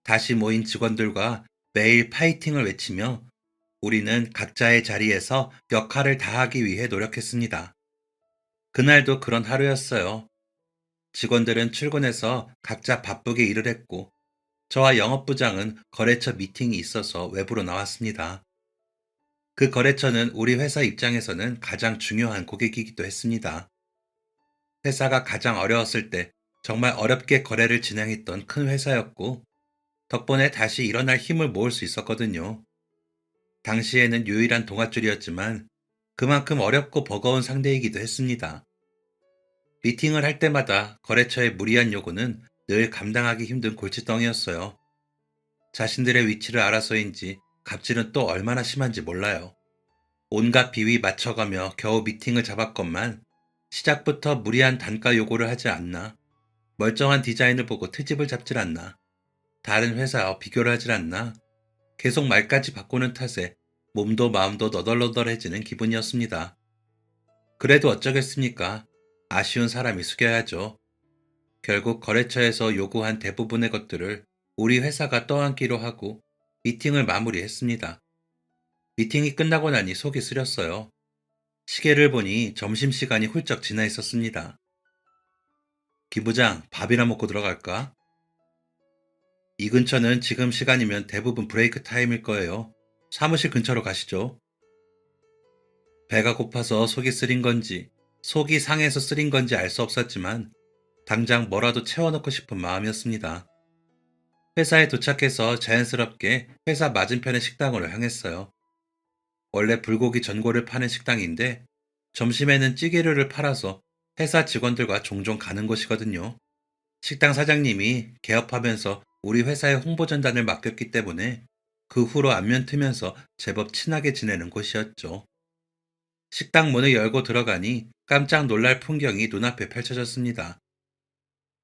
다시 모인 직원들과 매일 파이팅을 외치며 우리는 각자의 자리에서 역할을 다하기 위해 노력했습니다. 그날도 그런 하루였어요. 직원들은 출근해서 각자 바쁘게 일을 했고, 저와 영업부장은 거래처 미팅이 있어서 외부로 나왔습니다. 그 거래처는 우리 회사 입장에서는 가장 중요한 고객이기도 했습니다. 회사가 가장 어려웠을 때 정말 어렵게 거래를 진행했던 큰 회사였고, 덕분에 다시 일어날 힘을 모을 수 있었거든요. 당시에는 유일한 동아줄이었지만 그만큼 어렵고 버거운 상대이기도 했습니다. 미팅을 할 때마다 거래처의 무리한 요구는 늘 감당하기 힘든 골칫덩이였어요. 자신들의 위치를 알아서인지 갑질은 또 얼마나 심한지 몰라요. 온갖 비위 맞춰가며 겨우 미팅을 잡았건만 시작부터 무리한 단가 요구를 하지 않나, 멀쩡한 디자인을 보고 트집을 잡질 않나, 다른 회사와 비교를 하질 않나, 계속 말까지 바꾸는 탓에 몸도 마음도 너덜너덜해지는 기분이었습니다. 그래도 어쩌겠습니까? 아쉬운 사람이 숙여야죠. 결국 거래처에서 요구한 대부분의 것들을 우리 회사가 떠안기로 하고 미팅을 마무리했습니다. 미팅이 끝나고 나니 속이 쓰렸어요. 시계를 보니 점심시간이 훌쩍 지나 있었습니다. 김 부장, 밥이나 먹고 들어갈까? 이 근처는 지금 시간이면 대부분 브레이크 타임일 거예요. 사무실 근처로 가시죠. 배가 고파서 속이 쓰린 건지, 속이 상해서 쓰린 건지 알 수 없었지만, 당장 뭐라도 채워넣고 싶은 마음이었습니다. 회사에 도착해서 자연스럽게 회사 맞은편의 식당으로 향했어요. 원래 불고기 전골을 파는 식당인데, 점심에는 찌개류를 팔아서 회사 직원들과 종종 가는 곳이거든요. 식당 사장님이 개업하면서 우리 회사의 홍보 전단을 맡겼기 때문에 그 후로 안면 트면서 제법 친하게 지내는 곳이었죠. 식당 문을 열고 들어가니 깜짝 놀랄 풍경이 눈앞에 펼쳐졌습니다.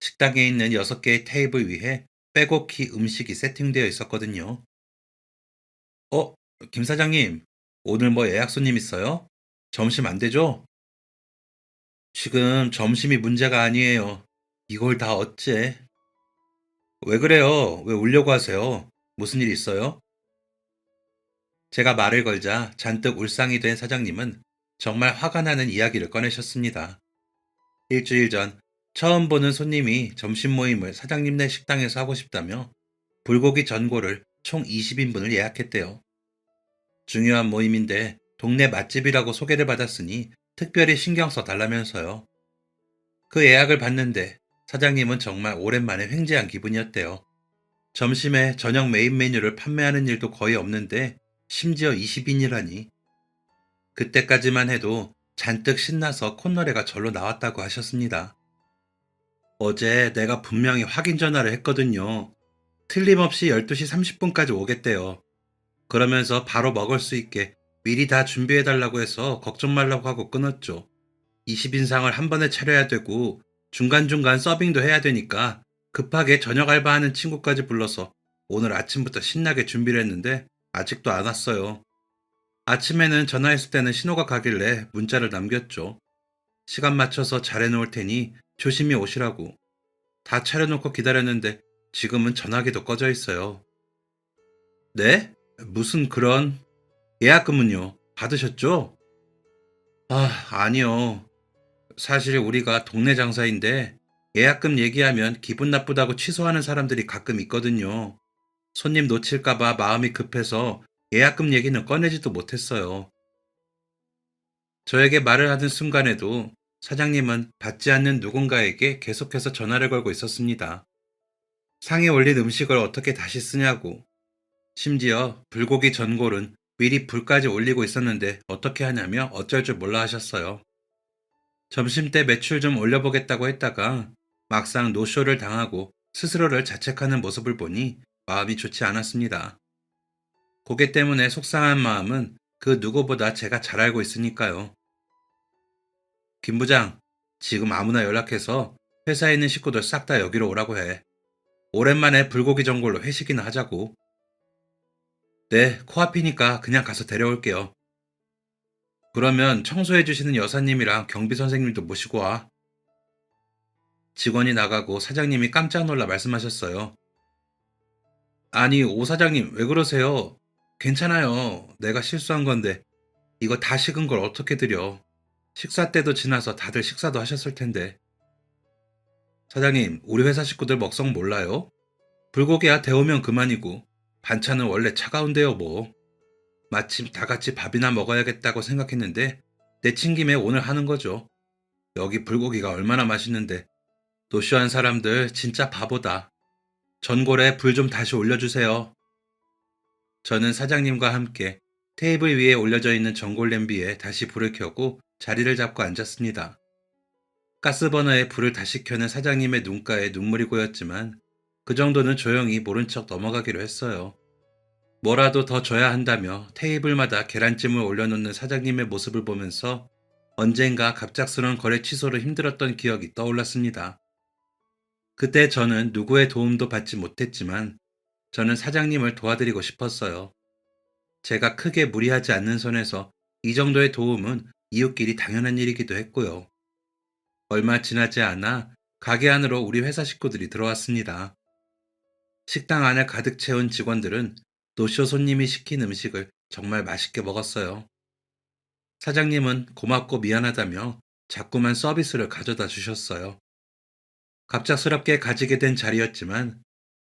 식당에 있는 6개의 테이블 위에 빼곡히 음식이 세팅되어 있었거든요. 어, 김 사장님, 오늘 뭐 예약 손님 있어요? 점심 안 되죠? 지금 점심이 문제가 아니에요. 이걸 다 어째? 왜 그래요? 왜 울려고 하세요? 무슨 일 있어요? 제가 말을 걸자 잔뜩 울상이 된 사장님은 정말 화가 나는 이야기를 꺼내셨습니다. 일주일 전 처음 보는 손님이 점심 모임을 사장님네 식당에서 하고 싶다며 불고기 전골을 총 20인분을 예약했대요. 중요한 모임인데 동네 맛집이라고 소개를 받았으니 특별히 신경 써 달라면서요. 그 예약을 받는데 사장님은 정말 오랜만에 횡재한 기분이었대요. 점심에 저녁 메인 메뉴를 판매하는 일도 거의 없는데 심지어 20인이라니. 그때까지만 해도 잔뜩 신나서 콧노래가 절로 나왔다고 하셨습니다. 어제 내가 분명히 확인 전화를 했거든요. 틀림없이 12시 30분까지 오겠대요. 그러면서 바로 먹을 수 있게 미리 다 준비해달라고 해서 걱정 말라고 하고 끊었죠. 20인상을 한 번에 차려야 되고 중간중간 서빙도 해야 되니까 급하게 저녁 알바하는 친구까지 불러서 오늘 아침부터 신나게 준비를 했는데 아직도 안 왔어요. 아침에는 전화했을 때는 신호가 가길래 문자를 남겼죠. 시간 맞춰서 잘해놓을 테니 조심히 오시라고. 다 차려놓고 기다렸는데 지금은 전화기도 꺼져 있어요. 네? 무슨 그런 예약금은요? 받으셨죠? 아니요. 사실 우리가 동네 장사인데 예약금 얘기하면 기분 나쁘다고 취소하는 사람들이 가끔 있거든요. 손님 놓칠까봐 마음이 급해서 예약금 얘기는 꺼내지도 못했어요. 저에게 말을 하는 순간에도 사장님은 받지 않는 누군가에게 계속해서 전화를 걸고 있었습니다. 상에 올린 음식을 어떻게 다시 쓰냐고. 심지어 불고기 전골은 미리 불까지 올리고 있었는데 어떻게 하냐며 어쩔 줄 몰라 하셨어요. 점심때 매출 좀 올려보겠다고 했다가 막상 노쇼를 당하고 스스로를 자책하는 모습을 보니 마음이 좋지 않았습니다. 고개 때문에 속상한 마음은 그 누구보다 제가 잘 알고 있으니까요. 김 부장, 지금 아무나 연락해서 회사에 있는 식구들 싹 다 여기로 오라고 해. 오랜만에 불고기 전골로 회식이나 하자고. 네, 코앞이니까 그냥 가서 데려올게요. 그러면 청소해 주시는 여사님이랑 경비 선생님도 모시고 와. 직원이 나가고 사장님이 깜짝 놀라 말씀하셨어요. 아니, 오 사장님, 왜 그러세요? 괜찮아요. 내가 실수한 건데, 이거 다 식은 걸 어떻게 드려. 식사 때도 지나서 다들 식사도 하셨을 텐데. 사장님, 우리 회사 식구들 먹성 몰라요? 불고기야 데우면 그만이고, 반찬은 원래 차가운데요, 뭐. 마침 다 같이 밥이나 먹어야겠다고 생각했는데, 내친 김에 오늘 하는 거죠. 여기 불고기가 얼마나 맛있는데, 노쇼한 사람들 진짜 바보다. 전골에 불 좀 다시 올려주세요. 저는 사장님과 함께 테이블 위에 올려져 있는 전골 냄비에 다시 불을 켜고 자리를 잡고 앉았습니다. 가스버너에 불을 다시 켜는 사장님의 눈가에 눈물이 고였지만 그 정도는 조용히 모른 척 넘어가기로 했어요. 뭐라도 더 줘야 한다며 테이블마다 계란찜을 올려놓는 사장님의 모습을 보면서 언젠가 갑작스러운 거래 취소로 힘들었던 기억이 떠올랐습니다. 그때 저는 누구의 도움도 받지 못했지만 저는 사장님을 도와드리고 싶었어요. 제가 크게 무리하지 않는 선에서 이 정도의 도움은 이웃끼리 당연한 일이기도 했고요. 얼마 지나지 않아 가게 안으로 우리 회사 식구들이 들어왔습니다. 식당 안을 가득 채운 직원들은 노쇼 손님이 시킨 음식을 정말 맛있게 먹었어요. 사장님은 고맙고 미안하다며 자꾸만 서비스를 가져다 주셨어요. 갑작스럽게 가지게 된 자리였지만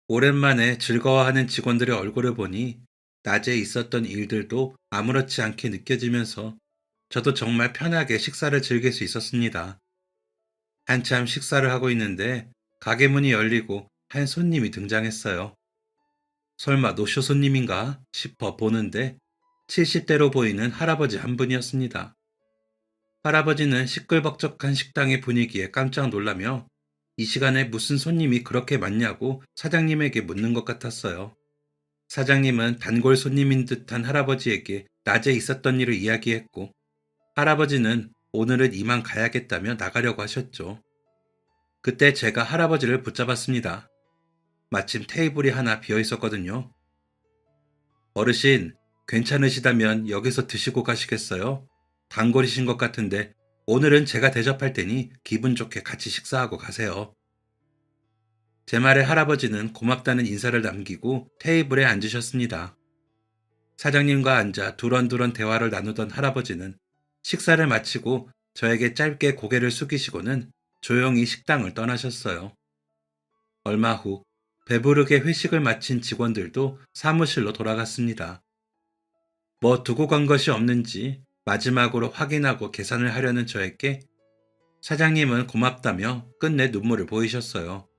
오랜만에 즐거워하는 직원들의 얼굴을 보니 낮에 있었던 일들도 아무렇지 않게 느껴지면서 저도 정말 편하게 식사를 즐길 수 있었습니다. 한참 식사를 하고 있는데 가게 문이 열리고 한 손님이 등장했어요. 설마 노쇼 손님인가 싶어 보는데 70대로 보이는 할아버지 한 분이었습니다. 할아버지는 시끌벅적한 식당의 분위기에 깜짝 놀라며 이 시간에 무슨 손님이 그렇게 많냐고 사장님에게 묻는 것 같았어요. 사장님은 단골 손님인 듯한 할아버지에게 낮에 있었던 일을 이야기했고 할아버지는 오늘은 이만 가야겠다며 나가려고 하셨죠. 그때 제가 할아버지를 붙잡았습니다. 마침 테이블이 하나 비어 있었거든요. 어르신, 괜찮으시다면 여기서 드시고 가시겠어요? 단골이신 것 같은데 오늘은 제가 대접할 테니 기분 좋게 같이 식사하고 가세요. 제 말에 할아버지는 고맙다는 인사를 남기고 테이블에 앉으셨습니다. 사장님과 앉아 두런두런 대화를 나누던 할아버지는 식사를 마치고 저에게 짧게 고개를 숙이시고는 조용히 식당을 떠나셨어요. 얼마 후 배부르게 회식을 마친 직원들도 사무실로 돌아갔습니다. 뭐 두고 간 것이 없는지 마지막으로 확인하고 계산을 하려는 저에게 사장님은 고맙다며 끝내 눈물을 보이셨어요.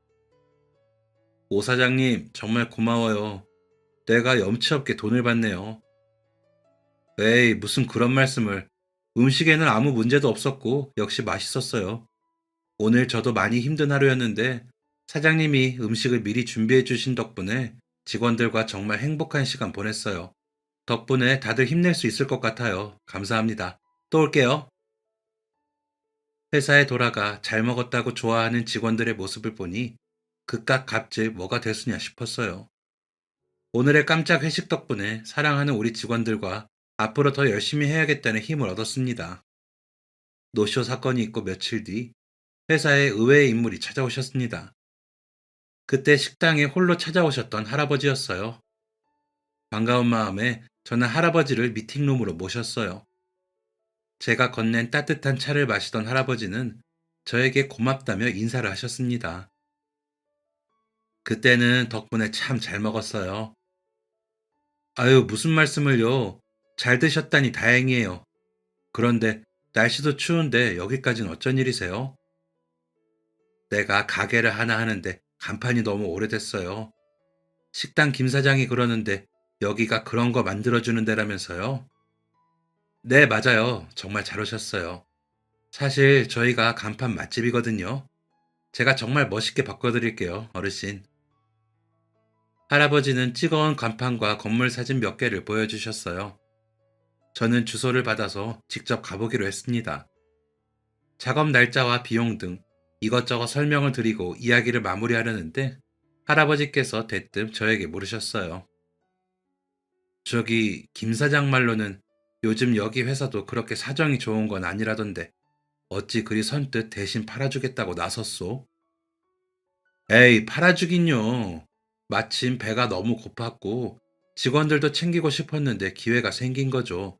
오 사장님, 정말 고마워요. 내가 염치 없게 돈을 받네요. 에이, 무슨 그런 말씀을. 음식에는 아무 문제도 없었고, 역시 맛있었어요. 오늘 저도 많이 힘든 하루였는데, 사장님이 음식을 미리 준비해 주신 덕분에 직원들과 정말 행복한 시간 보냈어요. 덕분에 다들 힘낼 수 있을 것 같아요. 감사합니다. 또 올게요. 회사에 돌아가 잘 먹었다고 좋아하는 직원들의 모습을 보니 그깟 값질 뭐가 됐으냐 싶었어요. 오늘의 깜짝 회식 덕분에 사랑하는 우리 직원들과 앞으로 더 열심히 해야겠다는 힘을 얻었습니다. 노쇼 사건이 있고 며칠 뒤 회사에 의외의 인물이 찾아오셨습니다. 그때 식당에 홀로 찾아오셨던 할아버지였어요. 반가운 마음에 저는 할아버지를 미팅룸으로 모셨어요. 제가 건넨 따뜻한 차를 마시던 할아버지는 저에게 고맙다며 인사를 하셨습니다. 그때는 덕분에 참 잘 먹었어요. 아유, 무슨 말씀을요. 잘 드셨다니 다행이에요. 그런데 날씨도 추운데 여기까진 어쩐 일이세요? 내가 가게를 하나 하는데 간판이 너무 오래됐어요. 식당 김 사장이 그러는데 여기가 그런 거 만들어주는 데라면서요? 네, 맞아요. 정말 잘 오셨어요. 사실 저희가 간판 맛집이거든요. 제가 정말 멋있게 바꿔드릴게요, 어르신. 할아버지는 찍어온 간판과 건물 사진 몇 개를 보여주셨어요. 저는 주소를 받아서 직접 가보기로 했습니다. 작업 날짜와 비용 등 이것저것 설명을 드리고 이야기를 마무리하려는데 할아버지께서 대뜸 저에게 물으셨어요. 저기 김 사장 말로는 요즘 여기 회사도 그렇게 사정이 좋은 건 아니라던데 어찌 그리 선뜻 대신 팔아주겠다고 나섰소? 에이, 팔아주긴요. 마침 배가 너무 고팠고 직원들도 챙기고 싶었는데 기회가 생긴 거죠.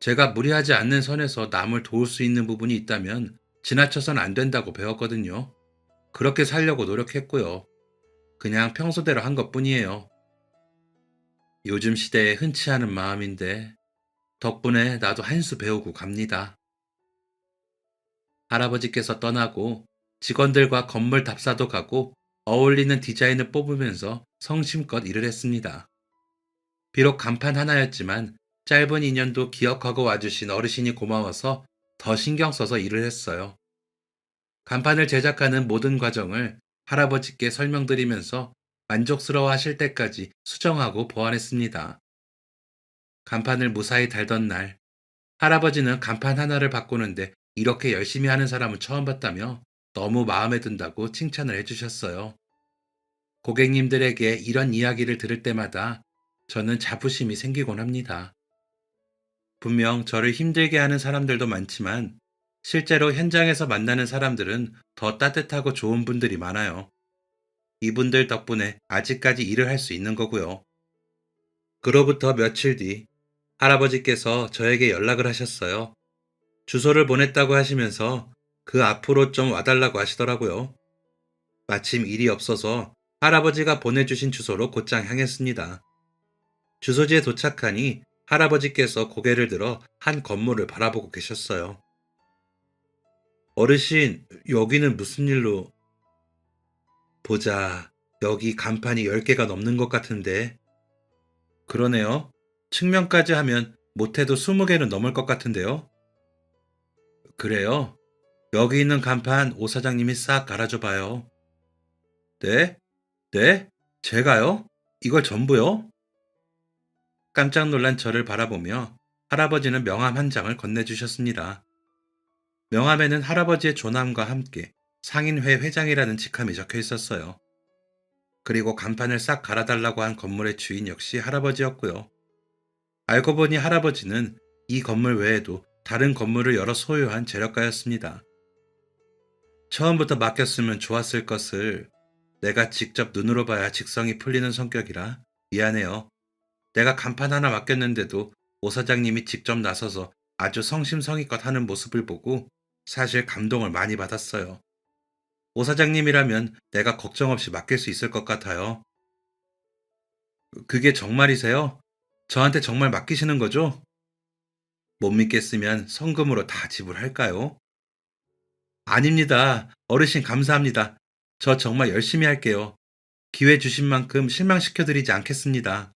제가 무리하지 않는 선에서 남을 도울 수 있는 부분이 있다면 지나쳐선 안 된다고 배웠거든요. 그렇게 살려고 노력했고요. 그냥 평소대로 한 것뿐이에요. 요즘 시대에 흔치 않은 마음인데 덕분에 나도 한 수 배우고 갑니다. 할아버지께서 떠나고 직원들과 건물 답사도 가고 어울리는 디자인을 뽑으면서 성심껏 일을 했습니다. 비록 간판 하나였지만 짧은 인연도 기억하고 와주신 어르신이 고마워서 더 신경 써서 일을 했어요. 간판을 제작하는 모든 과정을 할아버지께 설명드리면서 만족스러워 하실 때까지 수정하고 보완했습니다. 간판을 무사히 달던 날, 할아버지는 간판 하나를 바꾸는데 이렇게 열심히 하는 사람은 처음 봤다며 너무 마음에 든다고 칭찬을 해주셨어요. 고객님들에게 이런 이야기를 들을 때마다 저는 자부심이 생기곤 합니다. 분명 저를 힘들게 하는 사람들도 많지만 실제로 현장에서 만나는 사람들은 더 따뜻하고 좋은 분들이 많아요. 이분들 덕분에 아직까지 일을 할 수 있는 거고요. 그로부터 며칠 뒤 할아버지께서 저에게 연락을 하셨어요. 주소를 보냈다고 하시면서 그 앞으로 좀 와달라고 하시더라고요. 마침 일이 없어서 할아버지가 보내주신 주소로 곧장 향했습니다. 주소지에 도착하니 할아버지께서 고개를 들어 한 건물을 바라보고 계셨어요. 어르신, 여기는 무슨 일로? 보자. 여기 간판이 10개가 넘는 것 같은데. 그러네요. 측면까지 하면 못해도 20개는 넘을 것 같은데요. 그래요? 여기 있는 간판 오 사장님이 싹 갈아줘 봐요. 네? 네? 제가요? 이걸 전부요? 깜짝 놀란 저를 바라보며 할아버지는 명함 한 장을 건네주셨습니다. 명함에는 할아버지의 존함과 함께 상인회 회장이라는 직함이 적혀 있었어요. 그리고 간판을 싹 갈아달라고 한 건물의 주인 역시 할아버지였고요. 알고 보니 할아버지는 이 건물 외에도 다른 건물을 여러 소유한 재력가였습니다. 처음부터 맡겼으면 좋았을 것을 내가 직접 눈으로 봐야 직성이 풀리는 성격이라 미안해요. 내가 간판 하나 맡겼는데도 오 사장님이 직접 나서서 아주 성심성의껏 하는 모습을 보고 사실 감동을 많이 받았어요. 오 사장님이라면 내가 걱정 없이 맡길 수 있을 것 같아요. 그게 정말이세요? 저한테 정말 맡기시는 거죠? 못 믿겠으면 성금으로 다 지불할까요? 아닙니다. 어르신 감사합니다. 저 정말 열심히 할게요. 기회 주신 만큼 실망시켜드리지 않겠습니다.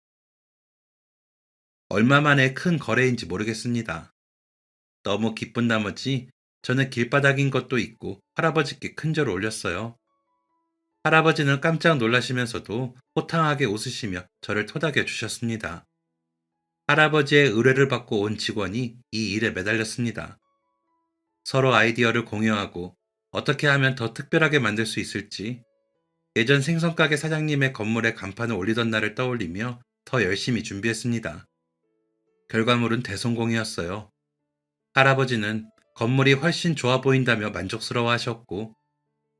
얼마 만에 큰 거래인지 모르겠습니다. 너무 기쁜 나머지 저는 길바닥인 것도 있고 할아버지께 큰절을 올렸어요. 할아버지는 깜짝 놀라시면서도 호탕하게 웃으시며 저를 토닥여 주셨습니다. 할아버지의 의뢰를 받고 온 직원이 이 일에 매달렸습니다. 서로 아이디어를 공유하고 어떻게 하면 더 특별하게 만들 수 있을지 예전 생선가게 사장님의 건물에 간판을 올리던 날을 떠올리며 더 열심히 준비했습니다. 결과물은 대성공이었어요. 할아버지는 건물이 훨씬 좋아 보인다며 만족스러워 하셨고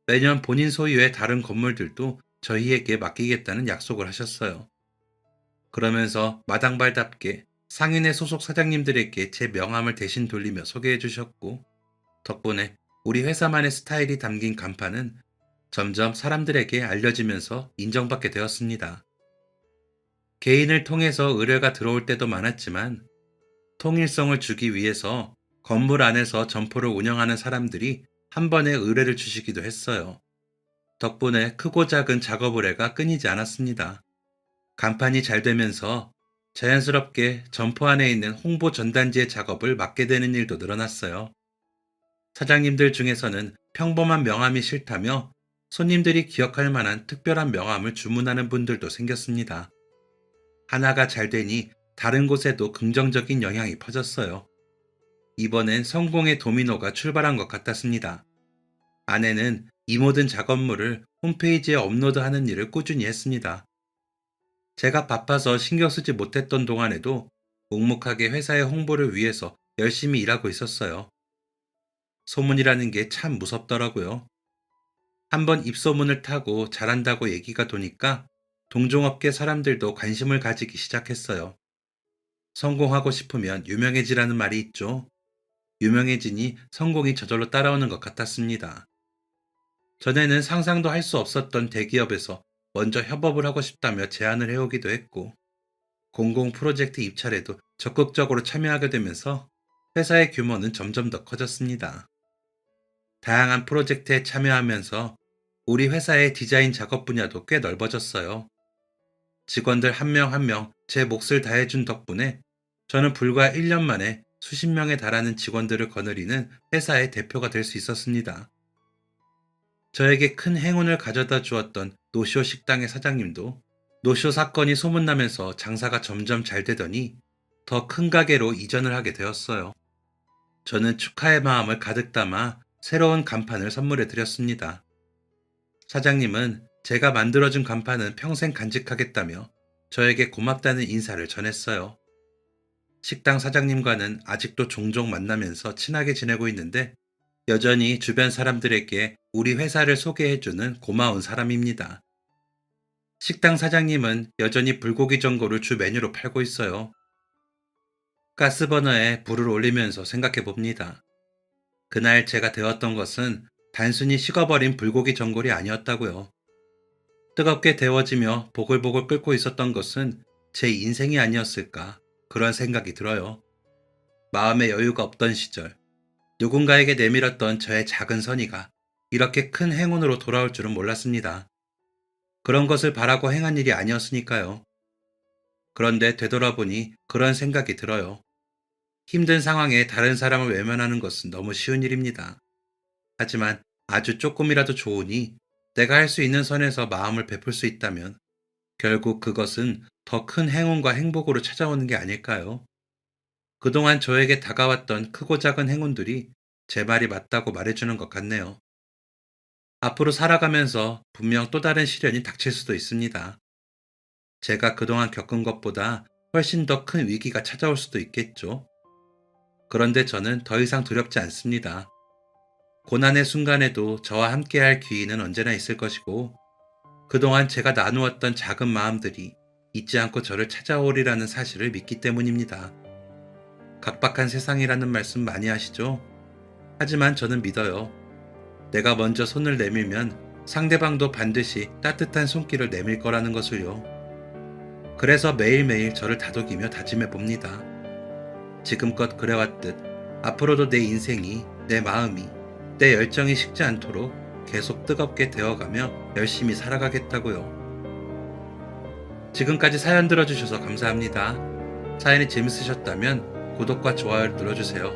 매년 본인 소유의 다른 건물들도 저희에게 맡기겠다는 약속을 하셨어요. 그러면서 마당발답게 상인의 소속 사장님들에게 제 명함을 대신 돌리며 소개해 주셨고 덕분에 우리 회사만의 스타일이 담긴 간판은 점점 사람들에게 알려지면서 인정받게 되었습니다. 개인을 통해서 의뢰가 들어올 때도 많았지만 통일성을 주기 위해서 건물 안에서 점포를 운영하는 사람들이 한 번에 의뢰를 주시기도 했어요. 덕분에 크고 작은 작업 의뢰가 끊이지 않았습니다. 간판이 잘 되면서 자연스럽게 점포 안에 있는 홍보 전단지의 작업을 맡게 되는 일도 늘어났어요. 사장님들 중에서는 평범한 명함이 싫다며 손님들이 기억할 만한 특별한 명함을 주문하는 분들도 생겼습니다. 하나가 잘 되니 다른 곳에도 긍정적인 영향이 퍼졌어요. 이번엔 성공의 도미노가 출발한 것 같았습니다. 아내는 이 모든 작업물을 홈페이지에 업로드하는 일을 꾸준히 했습니다. 제가 바빠서 신경 쓰지 못했던 동안에도 묵묵하게 회사의 홍보를 위해서 열심히 일하고 있었어요. 소문이라는 게 참 무섭더라고요. 한번 입소문을 타고 잘한다고 얘기가 도니까 동종업계 사람들도 관심을 가지기 시작했어요. 성공하고 싶으면 유명해지라는 말이 있죠. 유명해지니 성공이 저절로 따라오는 것 같았습니다. 전에는 상상도 할 수 없었던 대기업에서 먼저 협업을 하고 싶다며 제안을 해오기도 했고, 공공 프로젝트 입찰에도 적극적으로 참여하게 되면서 회사의 규모는 점점 더 커졌습니다. 다양한 프로젝트에 참여하면서 우리 회사의 디자인 작업 분야도 꽤 넓어졌어요. 직원들 한 명 한 명 제 몫을 다해준 덕분에 저는 불과 1년 만에 수십 명에 달하는 직원들을 거느리는 회사의 대표가 될 수 있었습니다. 저에게 큰 행운을 가져다 주었던 노쇼 식당의 사장님도 노쇼 사건이 소문나면서 장사가 점점 잘 되더니 더 큰 가게로 이전을 하게 되었어요. 저는 축하의 마음을 가득 담아 새로운 간판을 선물해 드렸습니다. 사장님은 제가 만들어준 간판은 평생 간직하겠다며 저에게 고맙다는 인사를 전했어요. 식당 사장님과는 아직도 종종 만나면서 친하게 지내고 있는데 여전히 주변 사람들에게 우리 회사를 소개해주는 고마운 사람입니다. 식당 사장님은 여전히 불고기 전골을 주 메뉴로 팔고 있어요. 가스버너에 불을 올리면서 생각해 봅니다. 그날 제가 데웠던 것은 단순히 식어버린 불고기 전골이 아니었다고요. 뜨겁게 데워지며 보글보글 끓고 있었던 것은 제 인생이 아니었을까 그런 생각이 들어요. 마음의 여유가 없던 시절, 누군가에게 내밀었던 저의 작은 선의가 이렇게 큰 행운으로 돌아올 줄은 몰랐습니다. 그런 것을 바라고 행한 일이 아니었으니까요. 그런데 되돌아보니 그런 생각이 들어요. 힘든 상황에 다른 사람을 외면하는 것은 너무 쉬운 일입니다. 하지만 아주 조금이라도 좋으니 내가 할 수 있는 선에서 마음을 베풀 수 있다면 결국 그것은 더 큰 행운과 행복으로 찾아오는 게 아닐까요? 그동안 저에게 다가왔던 크고 작은 행운들이 제 말이 맞다고 말해주는 것 같네요. 앞으로 살아가면서 분명 또 다른 시련이 닥칠 수도 있습니다. 제가 그동안 겪은 것보다 훨씬 더 큰 위기가 찾아올 수도 있겠죠. 그런데 저는 더 이상 두렵지 않습니다. 고난의 순간에도 저와 함께할 귀인은 언제나 있을 것이고, 그동안 제가 나누었던 작은 마음들이 잊지 않고 저를 찾아오리라는 사실을 믿기 때문입니다. 각박한 세상이라는 말씀 많이 하시죠? 하지만 저는 믿어요. 내가 먼저 손을 내밀면 상대방도 반드시 따뜻한 손길을 내밀 거라는 것을요. 그래서 매일매일 저를 다독이며 다짐해 봅니다. 지금껏 그래왔듯 앞으로도 내 인생이, 내 마음이, 내 열정이 식지 않도록 계속 뜨겁게 되어가며 열심히 살아가겠다고요. 지금까지 사연 들어주셔서 감사합니다. 사연이 재밌으셨다면 구독과 좋아요를 눌러주세요.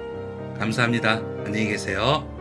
감사합니다. 안녕히 계세요.